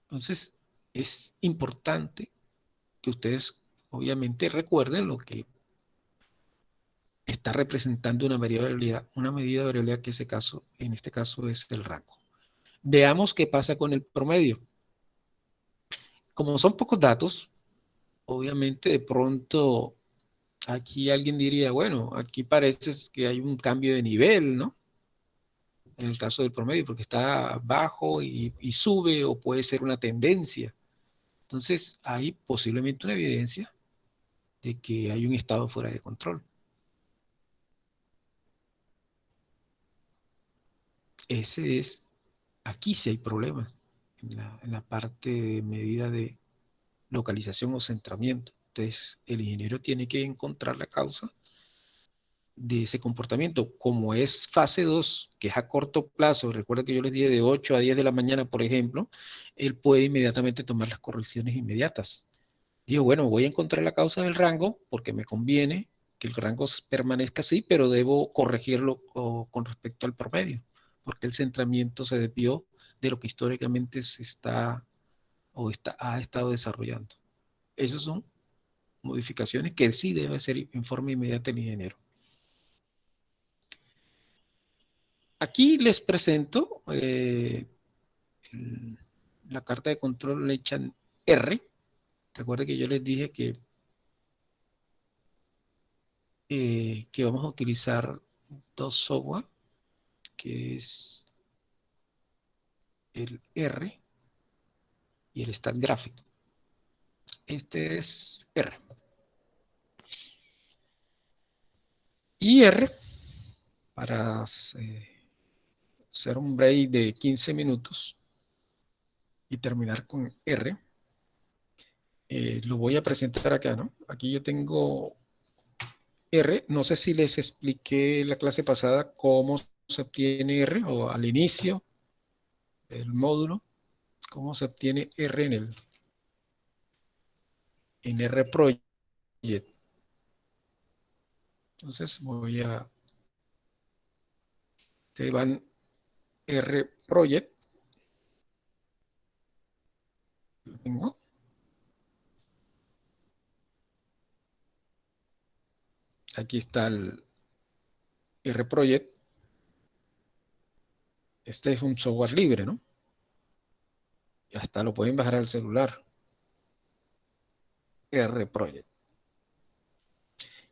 Entonces, es importante que ustedes obviamente recuerden lo que está representando una variabilidad, una medida de variabilidad que en este caso es el rango. Veamos qué pasa con el promedio. Como son pocos datos, obviamente de pronto aquí alguien diría, bueno, aquí parece que hay un cambio de nivel, ¿no? En el caso del promedio, porque está bajo y sube, o puede ser una tendencia. Entonces, hay posiblemente una evidencia de que hay un estado fuera de control. Aquí sí hay problemas en la parte de medida de localización o centramiento. Entonces, el ingeniero tiene que encontrar la causa de ese comportamiento. Como es fase 2, que es a corto plazo, recuerda que yo les dije de 8 a 10 de la mañana, por ejemplo, él puede inmediatamente tomar las correcciones inmediatas. Digo, bueno, voy a encontrar la causa del rango porque me conviene que el rango permanezca así, pero debo corregirlo con respecto al promedio, porque el centramiento se desvió de lo que históricamente ha estado desarrollando. Esas son modificaciones que sí debe hacer en forma inmediata el ingeniero. Aquí les presento la carta de control, le echan R. Recuerden que yo les dije que vamos a utilizar dos software, que es el R y el StatGraphic. Este es R. Y R, para hacer un break de 15 minutos y terminar con R, lo voy a presentar acá, ¿no? Aquí yo tengo R. No sé si les expliqué la clase pasada cómo se obtiene R, o al inicio del módulo, cómo se obtiene R en R Project. Entonces te van R Project, lo tengo. Aquí está el R Project. Este es un software libre, ¿no? Y hasta lo pueden bajar al celular. R Project.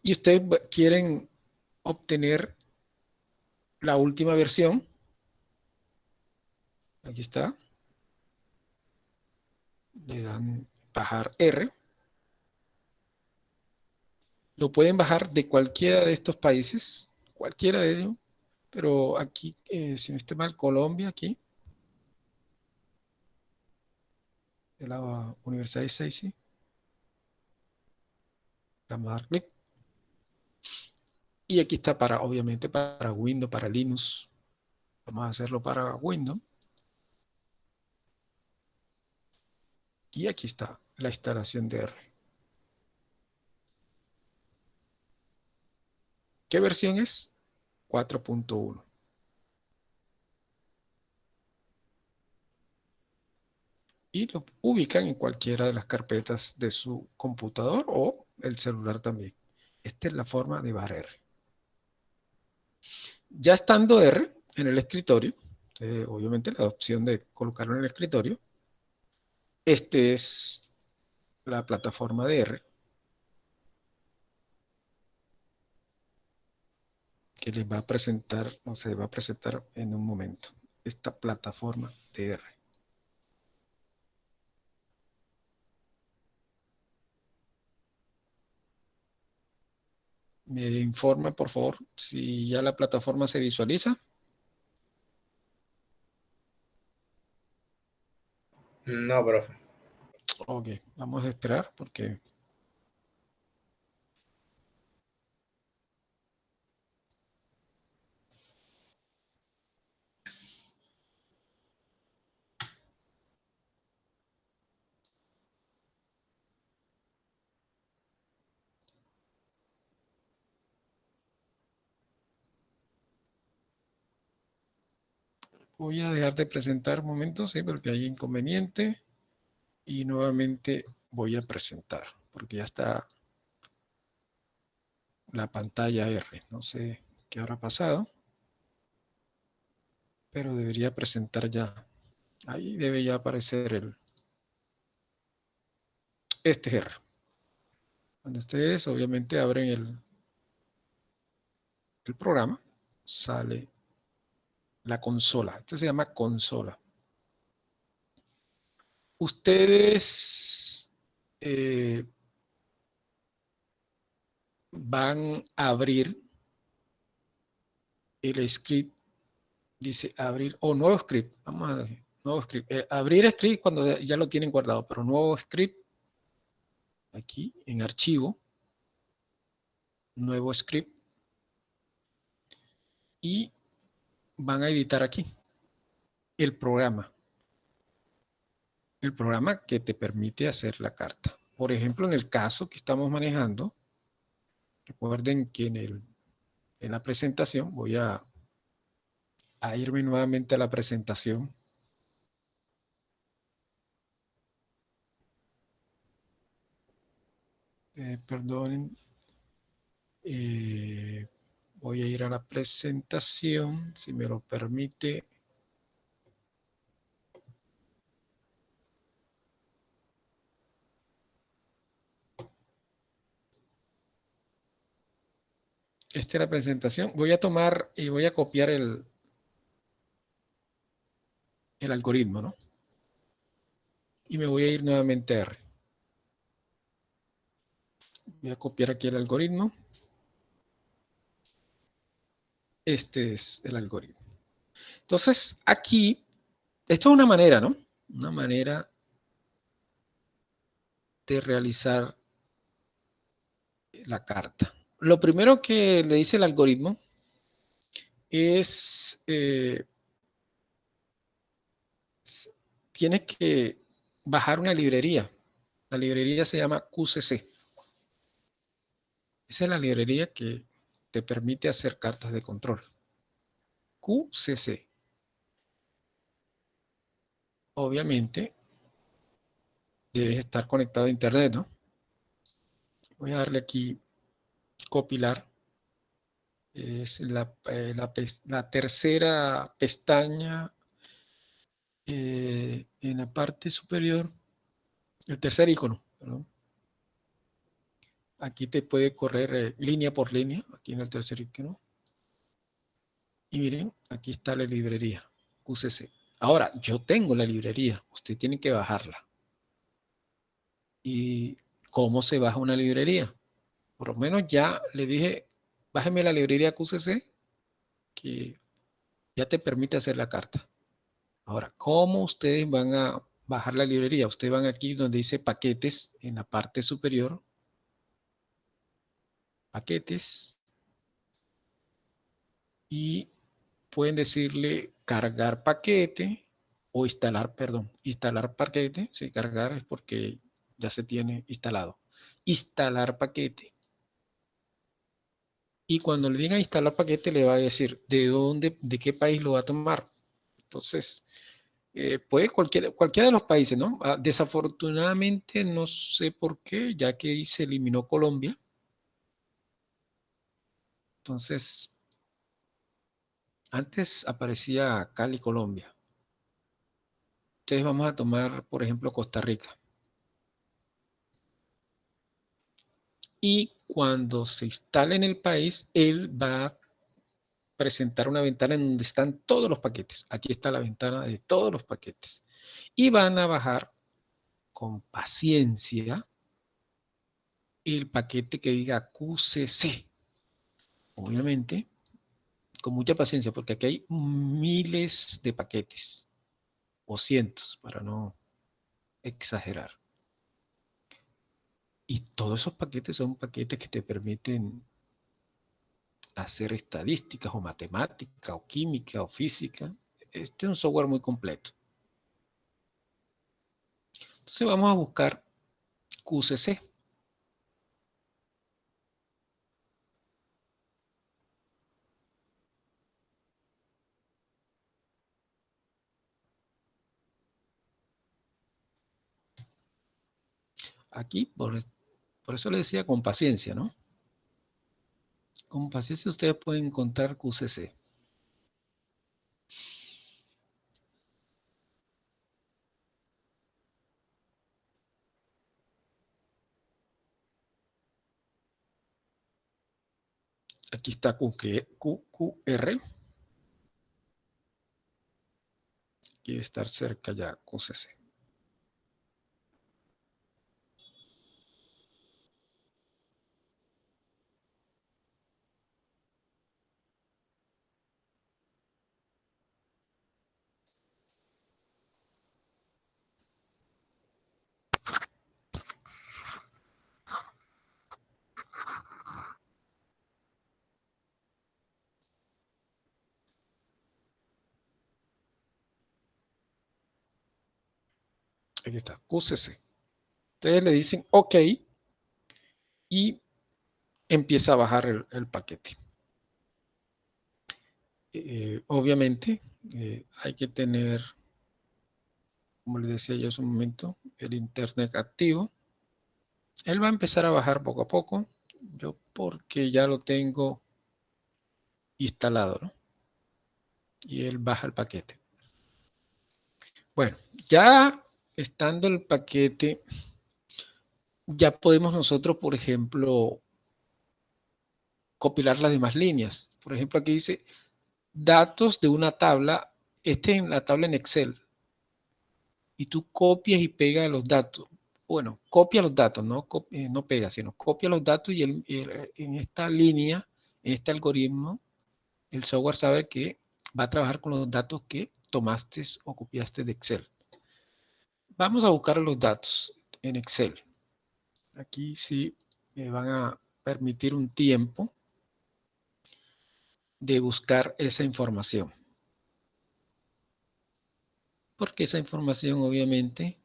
Y ustedes quieren obtener la última versión. Aquí está. Le dan bajar R. Lo pueden bajar de cualquiera de estos países, cualquiera de ellos, pero aquí, si no estoy mal, Colombia, aquí, de la Universidad de Seysi, vamos a dar clic. Y aquí está obviamente, para Windows, para Linux. Vamos a hacerlo para Windows. Y aquí está la instalación de R. ¿Qué versión es? 4.1. Y lo ubican en cualquiera de las carpetas de su computador o el celular también. Esta es la forma de bajar R. Ya estando R en el escritorio, Obviamente la opción de colocarlo en el escritorio. Este es la plataforma de R que les va a presentar, o se va a presentar en un momento. Esta plataforma de R. Me informa, por favor, si ya la plataforma se visualiza. No, profe. Ok, vamos a esperar porque... Voy a dejar de presentar un momento, sí, porque hay inconveniente. Y nuevamente voy a presentar, porque ya está la pantalla R. No sé qué habrá pasado, pero debería presentar ya. Ahí debe ya aparecer este R. Cuando ustedes obviamente abren el programa, sale la consola. Esto se llama consola. Ustedes van a abrir el script, dice abrir, o nuevo script, vamos a ver, nuevo script. Abrir script cuando ya lo tienen guardado, pero nuevo script, aquí en archivo, nuevo script, y van a editar aquí el programa que te permite hacer la carta. Por ejemplo, en el caso que estamos manejando, recuerden que en la presentación, voy a irme nuevamente a la presentación. Perdonen. Voy a ir a la presentación, si me lo permite. Esta es la presentación. Voy a tomar y voy a copiar el algoritmo, ¿no? Y me voy a ir nuevamente a R. Voy a copiar aquí el algoritmo. Este es el algoritmo. Entonces, aquí, esto es una manera, ¿no? Una manera de realizar la carta. Lo primero que le dice el algoritmo es, tienes que bajar una librería. La librería se llama QCC. Esa es la librería que te permite hacer cartas de control. QCC. Obviamente, debes estar conectado a internet, ¿no? Voy a darle aquí copiar. Es la tercera pestaña en la parte superior. El tercer icono, perdón. Aquí te puede correr línea por línea, aquí en el tercer icono. Y miren, aquí está la librería QCC. Ahora, yo tengo la librería, usted tiene que bajarla. ¿Y cómo se baja una librería? Por lo menos ya le dije, bájeme la librería QCC, que ya te permite hacer la carta. Ahora, ¿cómo ustedes van a bajar la librería? Ustedes van aquí donde dice paquetes, en la parte superior. Paquetes. Y pueden decirle cargar paquete o instalar, perdón, instalar paquete. Si cargar es porque ya se tiene instalado. Instalar paquete. Y cuando le digan instalar paquete, le va a decir de dónde, de qué país lo va a tomar. Entonces, puede cualquiera de los países, ¿no? Desafortunadamente, no sé por qué, ya que se eliminó Colombia. Entonces, Antes aparecía Cali, Colombia. Entonces vamos a tomar, por ejemplo, Costa Rica. Y cuando se instale en el país, él va a presentar una ventana en donde están todos los paquetes. Aquí está la ventana de todos los paquetes. Y van a bajar con paciencia el paquete que diga QCC. Obviamente, con mucha paciencia, porque aquí hay miles de paquetes, o cientos, para no exagerar. Y todos esos paquetes son paquetes que te permiten hacer estadísticas o matemática o química o física. Este es un software muy completo. Entonces vamos a buscar QCC. Aquí, por eso le decía con paciencia, ¿no? Con paciencia ustedes pueden encontrar QCC. Aquí está QQR. Debe estar cerca ya QCC. Aquí está, QCC. Ustedes le dicen OK y empieza a bajar el paquete. Obviamente hay que tener, como les decía yo hace un momento, el internet activo. Él va a empezar a bajar poco a poco. Yo porque ya lo tengo instalado, ¿no? Y él baja el paquete. Bueno, ya estando el paquete, ya podemos nosotros, por ejemplo, compilar las demás líneas. Por ejemplo, aquí dice datos de una tabla. Este es en la tabla en Excel. Y tú copias y pegas los datos. Bueno, copia los datos, no pega, sino copia los datos y en esta línea, en este algoritmo, el software sabe que va a trabajar con los datos que tomaste o copiaste de Excel. Vamos a buscar los datos en Excel. Aquí sí me van a permitir un tiempo de buscar esa información. Porque esa información obviamente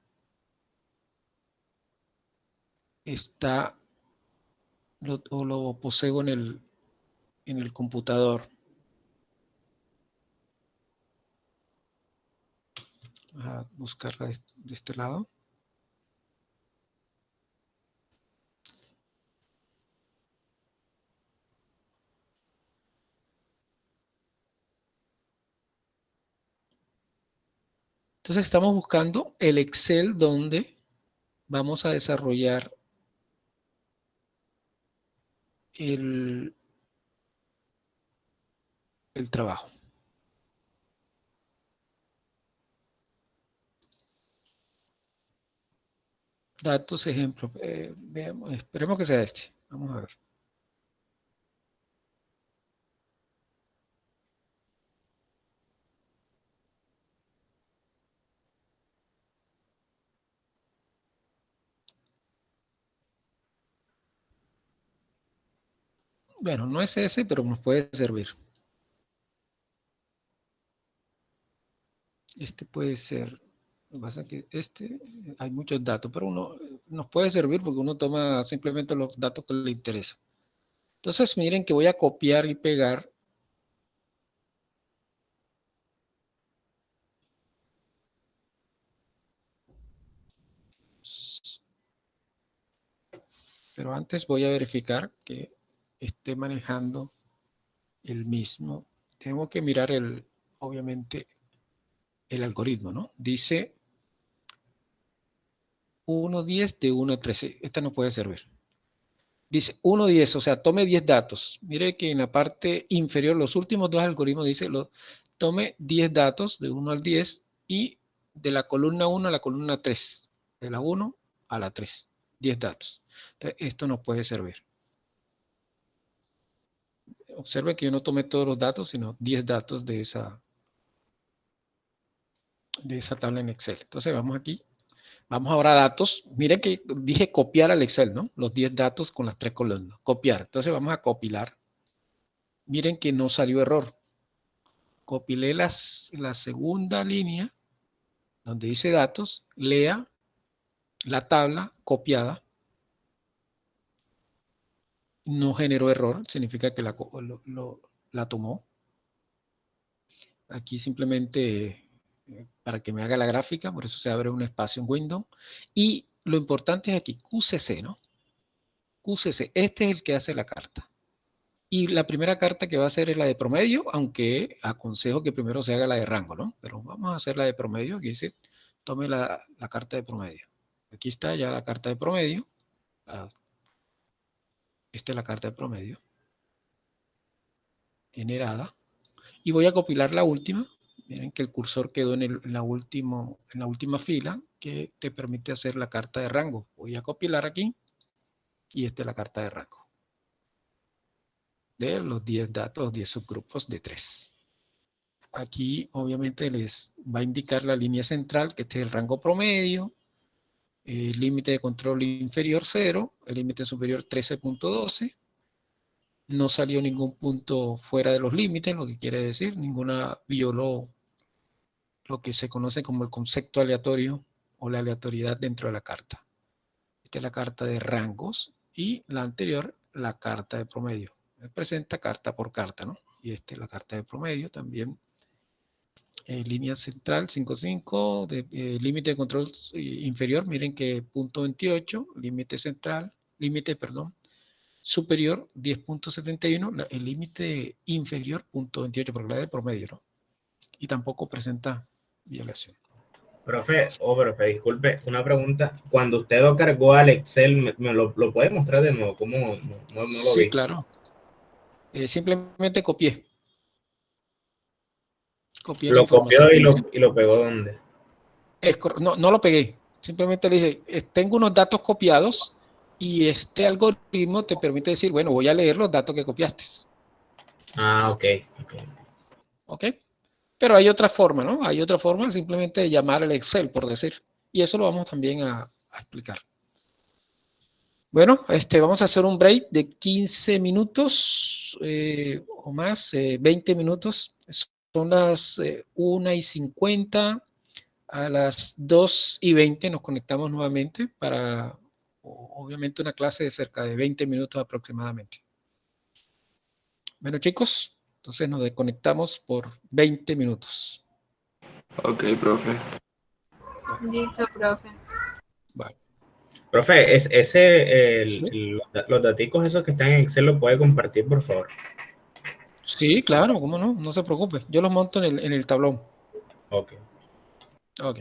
está, lo poseo en el computador. A buscarla de este lado. Entonces estamos buscando el Excel donde vamos a desarrollar el trabajo. Datos, ejemplo. Veamos, esperemos que sea este. Vamos a ver. Bueno, no es ese, pero nos puede servir. Este puede ser. Lo que pasa es que hay muchos datos, pero uno nos puede servir porque uno toma simplemente los datos que le interesan. Entonces, miren que voy a copiar y pegar pero antes voy a verificar que esté manejando el mismo tenemos que mirar obviamente, el algoritmo, ¿no? Dice 1.10 de 1 a 13. Esta no puede servir. Dice 1.10, o sea, tome 10 datos. Mire que en la parte inferior, los últimos dos algoritmos dice, tome 10 datos de 1 al 10 y de la columna 1 a la columna 3. De la 1 a la 3. 10 datos. Entonces, esto no puede servir. Observe que yo no tomé todos los datos, sino 10 datos de esa tabla en Excel. Entonces, vamos aquí. Vamos ahora a datos. Miren que dije copiar al Excel, ¿no? Los 10 datos con las 3 columnas. Copiar. Entonces vamos a compilar. Miren que no salió error. Compilé la segunda línea donde dice datos. Lea la tabla copiada. No generó error. Significa que la tomó. Aquí simplemente para que me haga la gráfica, por eso se abre un espacio en Windows. Y lo importante es aquí, QCC, ¿no? QCC, este es el que hace la carta. Y la primera carta que va a hacer es la de promedio, aunque aconsejo que primero se haga la de rango, ¿no? Pero vamos a hacer la de promedio. Aquí dice, tome la carta de promedio. Aquí está ya la carta de promedio. Esta es la carta de promedio. Generada. Y voy a compilar la última. Miren que el cursor quedó en la última fila que te permite hacer la carta de rango. Voy a compilar aquí y esta es la carta de rango de los 10 datos, 10 subgrupos de 3. Aquí obviamente les va a indicar la línea central, que este es el rango promedio, el límite de control inferior 0, el límite superior 13.12. No salió ningún punto fuera de los límites, lo que quiere decir, ninguna violó lo que se conoce como el concepto aleatorio o la aleatoriedad dentro de la carta. Esta es la carta de rangos y la anterior, la carta de promedio. Me presenta carta por carta, ¿no? Y esta es la carta de promedio también. Línea central 5.5, límite de control inferior, miren que punto 28, límite central, superior 10.71, el límite inferior punto 28, porque la de promedio, ¿no? Y tampoco presenta violación. Profe, disculpe, una pregunta. Cuando usted lo cargó al Excel, ¿me lo puede mostrar de nuevo? ¿Cómo no lo vi? Sí, claro. Simplemente copié. Copié la Lo información. copió y lo pegó ¿dónde? No lo pegué. Simplemente le dije, tengo unos datos copiados y este algoritmo te permite decir, bueno, voy a leer los datos que copiaste. Ah, ok. ¿Ok? Pero hay otra forma, ¿no? Hay otra forma simplemente de llamar al Excel, por decir. Y eso lo vamos también a explicar. Bueno, vamos a hacer un break de 15 minutos o más, 20 minutos. Son las 1:50. A las 2:20 nos conectamos nuevamente para, obviamente, una clase de cerca de 20 minutos aproximadamente. Bueno, chicos, entonces nos desconectamos por 20 minutos. Ok, profe. Listo, profe. Vale. Profe, ¿Sí? los daticos esos que están en Excel, ¿lo puede compartir, por favor? Sí, claro, cómo no, no se preocupe. Yo los monto en el tablón. Ok. Ok.